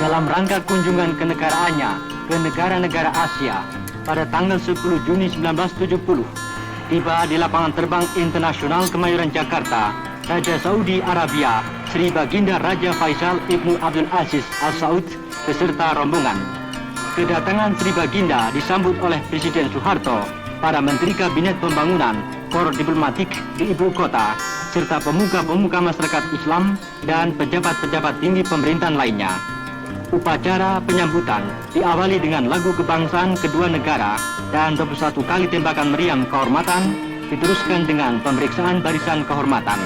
dalam rangka kunjungan kenegaraannya ke negara-negara Asia pada tanggal 10 Juni 1970, tiba di lapangan terbang internasional Kemayoran Jakarta, Raja Saudi Arabia Sri Baginda Raja Faisal Ibnu Abdul Aziz Al Saud beserta rombongan. Kedatangan Sri Baginda disambut oleh Presiden Soeharto, para Menteri Kabinet Pembangunan, kor diplomatik di ibu kota, serta pemuka-pemuka masyarakat Islam dan pejabat-pejabat tinggi pemerintahan lainnya. Upacara penyambutan diawali dengan lagu kebangsaan kedua negara dan 21 kali tembakan meriam kehormatan, diteruskan dengan pemeriksaan barisan kehormatan.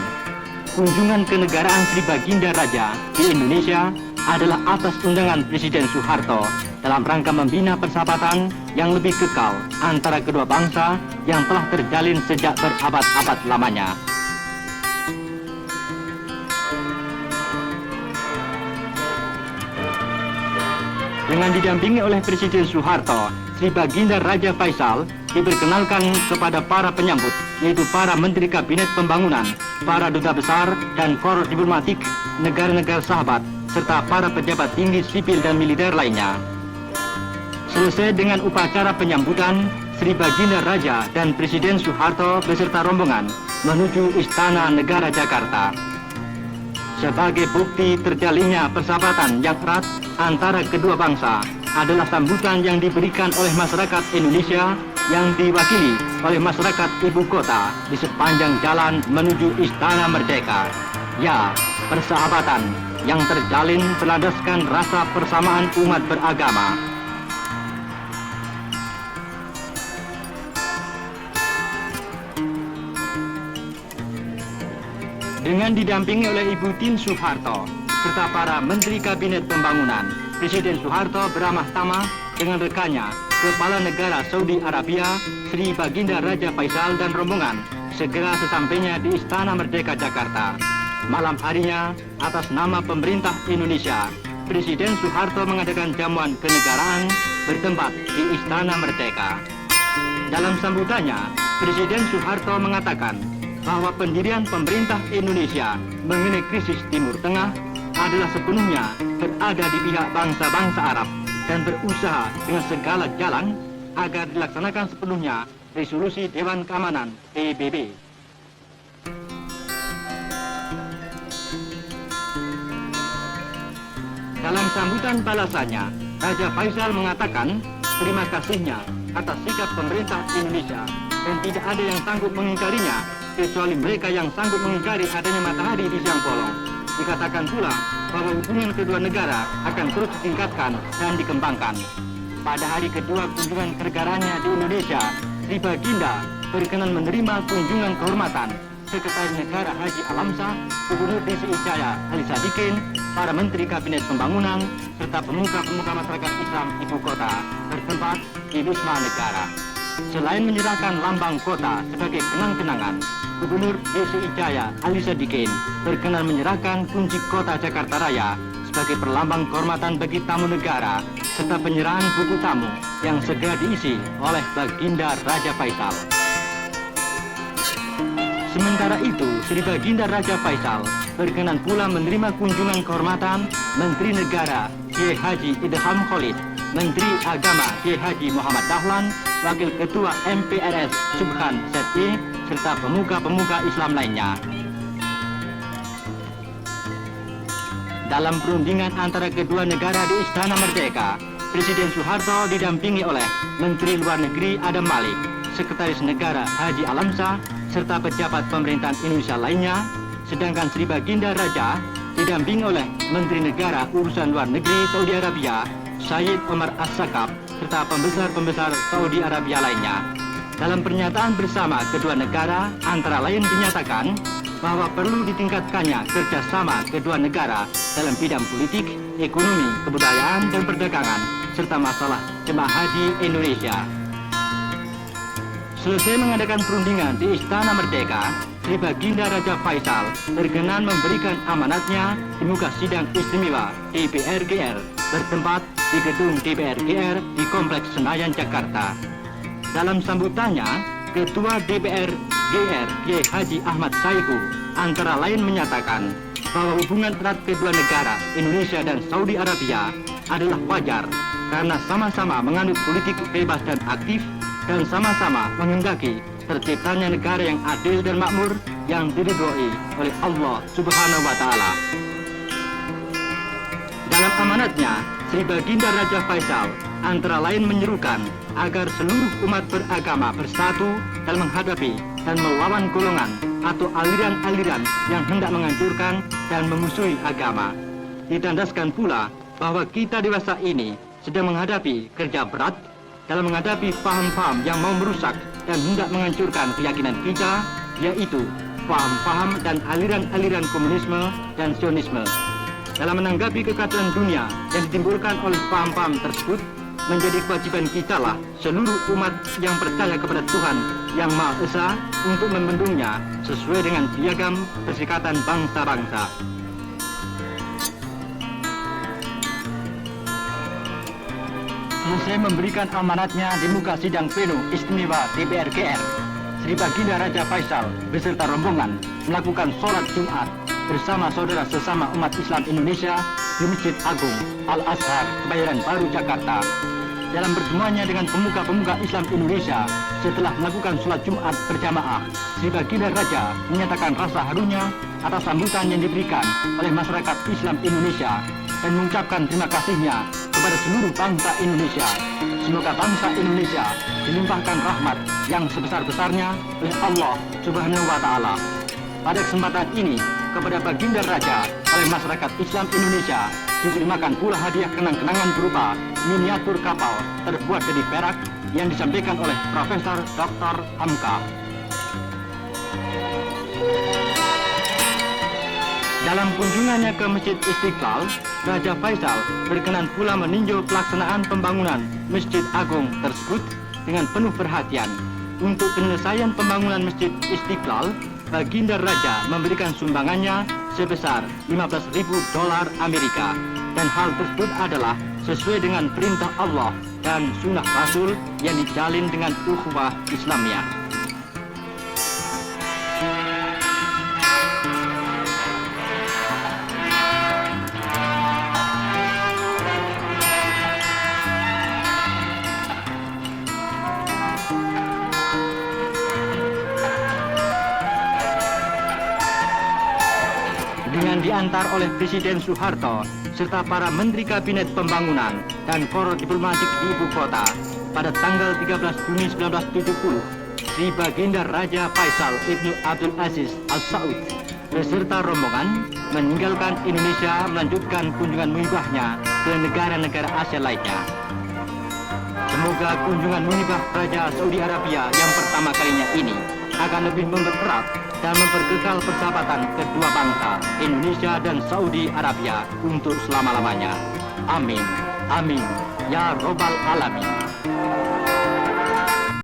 Kunjungan kenegaraan Sri Baginda Raja di Indonesia adalah atas undangan Presiden Soeharto dalam rangka membina persahabatan yang lebih kekal antara kedua bangsa yang telah terjalin sejak berabad-abad lamanya. Dengan didampingi oleh Presiden Soeharto, Sri Baginda Raja Faisal diperkenalkan kepada para penyambut, yaitu para Menteri Kabinet Pembangunan, para duta besar dan kor diplomatik negara-negara sahabat, serta para pejabat tinggi sipil dan militer lainnya. Selesai dengan upacara penyambutan, Sri Baginda Raja dan Presiden Soeharto beserta rombongan menuju Istana Negara Jakarta. Sebagai bukti terjalinnya persahabatan yang erat antara kedua bangsa adalah sambutan yang diberikan oleh masyarakat Indonesia yang diwakili oleh masyarakat ibu kota di sepanjang jalan menuju Istana Merdeka. Ya, persahabatan yang terjalin berlandaskan rasa persamaan umat beragama. Dengan didampingi oleh Ibu Tien Soeharto serta para Menteri Kabinet Pembangunan, Presiden Soeharto beramah tamah dengan rekannya, Kepala Negara Saudi Arabia Sri Baginda Raja Faisal dan rombongan segera sesampainya di Istana Merdeka Jakarta. Malam harinya, atas nama pemerintah Indonesia, Presiden Soeharto mengadakan jamuan kenegaraan bertempat di Istana Merdeka. Dalam sambutannya, Presiden Soeharto mengatakan bahwa pendirian pemerintah Indonesia mengenai krisis Timur Tengah adalah sepenuhnya berada di pihak bangsa-bangsa Arab dan berusaha dengan segala jalan agar dilaksanakan sepenuhnya resolusi Dewan Keamanan PBB. Dalam sambutan balasannya, Raja Faisal mengatakan terima kasihnya atas sikap pemerintah Indonesia dan tidak ada yang sanggup mengingkarinya kecuali mereka yang sanggup mengingkari adanya matahari di siang bolong. Dikatakan pula bahwa hubungan kedua negara akan terus ditingkatkan dan dikembangkan. Pada hari kedua kunjungan kenegaraannya di Indonesia, Sri Baginda berkenan menerima kunjungan kehormatan Sekretaris Negara Haji Alamsyah, Gubernur Dki Jaya Ali Sadikin, para Menteri Kabinet Pembangunan, serta pemuka-pemuka masyarakat Islam ibu kota bertempat di Wisma Negara. Selain menyerahkan lambang kota sebagai kenang-kenangan, Gubernur DKI Jaya Ali Sadikin berkenan menyerahkan kunci kota Jakarta Raya sebagai perlambang kehormatan bagi tamu negara, serta penyerahan buku tamu yang segera diisi oleh Baginda Raja Faisal. Sementara itu, Sri Baginda Raja Faisal berkenan pula menerima kunjungan kehormatan Menteri Negara Kiai Haji Idham Khalid, Menteri Agama Kiai Haji Muhammad Dahlan, Wakil Ketua MPRS Subhan ZI, serta pemuka-pemuka Islam lainnya. Dalam perundingan antara kedua negara di Istana Merdeka, Presiden Soeharto didampingi oleh Menteri Luar Negeri Adam Malik, Sekretaris Negara Haji Alamsyah, serta pejabat pemerintahan Indonesia lainnya, sedangkan Sri Baginda Raja didampingi oleh Menteri Negara Urusan Luar Negeri Saudi Arabia, Syed Omar As-Sakaf, serta pembesar-pembesar Saudi Arabia lainnya. Dalam pernyataan bersama kedua negara, antara lain dinyatakan bahwa perlu ditingkatkannya kerjasama kedua negara dalam bidang politik, ekonomi, kebudayaan, dan perdagangan, serta masalah jemaah haji Indonesia. Selesai mengadakan perundingan di Istana Merdeka, Sri Baginda Raja Faisal berkenan memberikan amanatnya di muka sidang istimewa DPR GR bertempat di gedung DPR GR di Kompleks Senayan, Jakarta. Dalam sambutannya, Ketua DPR GR Kiai Haji Ahmad Saihu antara lain menyatakan bahwa hubungan erat kedua negara, Indonesia dan Saudi Arabia, adalah wajar karena sama-sama menganut politik bebas dan aktif dan sama-sama menghendaki terciptanya negara yang adil dan makmur yang diridhoi oleh Allah Subhanahu wa Ta'ala. Dalam amanatnya, Sri Baginda Raja Faisal antara lain menyerukan agar seluruh umat beragama bersatu dalam menghadapi dan melawan golongan atau aliran-aliran yang hendak menghancurkan dan memusuhi agama. Ditandaskan pula bahwa kita dewasa ini sedang menghadapi kerja berat dalam menghadapi paham-paham yang mau merusak dan hendak menghancurkan keyakinan kita, yaitu paham-paham dan aliran-aliran komunisme dan sionisme. Dalam menanggapi kekacauan dunia yang ditimbulkan oleh paham-paham tersebut, menjadi kewajiban kita lah seluruh umat yang percaya kepada Tuhan yang Maha Esa untuk membendungnya sesuai dengan piagam Perserikatan Bangsa-Bangsa. Selesai memberikan amanatnya di muka sidang pleno istimewa DPR GR, Sri Baginda Raja Faisal beserta rombongan melakukan sholat Jumat bersama saudara sesama umat Islam Indonesia di Masjid Agung Al-Azhar, Kebayoran Baru, Jakarta. Dalam pertemuannya dengan pemuka-pemuka Islam Indonesia setelah melakukan sholat Jumat berjamaah, Sri Baginda Raja menyatakan rasa harunya atas sambutan yang diberikan oleh masyarakat Islam Indonesia dan mengucapkan terima kasihnya kepada seluruh bangsa Indonesia. Semoga bangsa Indonesia dilimpahkan rahmat yang sebesar-besarnya oleh Allah Subhanahu wa Ta'ala. Pada kesempatan ini, kepada Baginda Raja oleh masyarakat Islam Indonesia diberikan pula hadiah kenang-kenangan berupa miniatur kapal terbuat dari perak yang disampaikan oleh Profesor Dr. Hamka. Dalam kunjungannya ke Masjid Istiqlal, Raja Faisal berkenan pula meninjau pelaksanaan pembangunan Masjid Agung tersebut dengan penuh perhatian. Untuk penyelesaian pembangunan Masjid Istiqlal, Baginda Raja memberikan sumbangannya sebesar $15.000 Amerika, dan hal tersebut adalah sesuai dengan perintah Allah dan sunnah Rasul yang dijalin dengan ukhuwah Islamiyah. Dengan diantar oleh Presiden Soeharto serta para Menteri Kabinet Pembangunan dan kor diplomatik di ibu kota pada tanggal 13 Juni 1970, Sri Baginda Raja Faisal Ibnu Abdul Aziz Al Saud beserta rombongan meninggalkan Indonesia melanjutkan kunjungan muhibahnya ke negara-negara Asia lainnya. Semoga kunjungan muhibah Raja Saudi Arabia yang pertama kalinya ini akan lebih mempererat dan memperkekal persahabatan kedua bangsa Indonesia dan Saudi Arabia untuk selama-lamanya. Amin. Amin. Ya Robbal Alamin.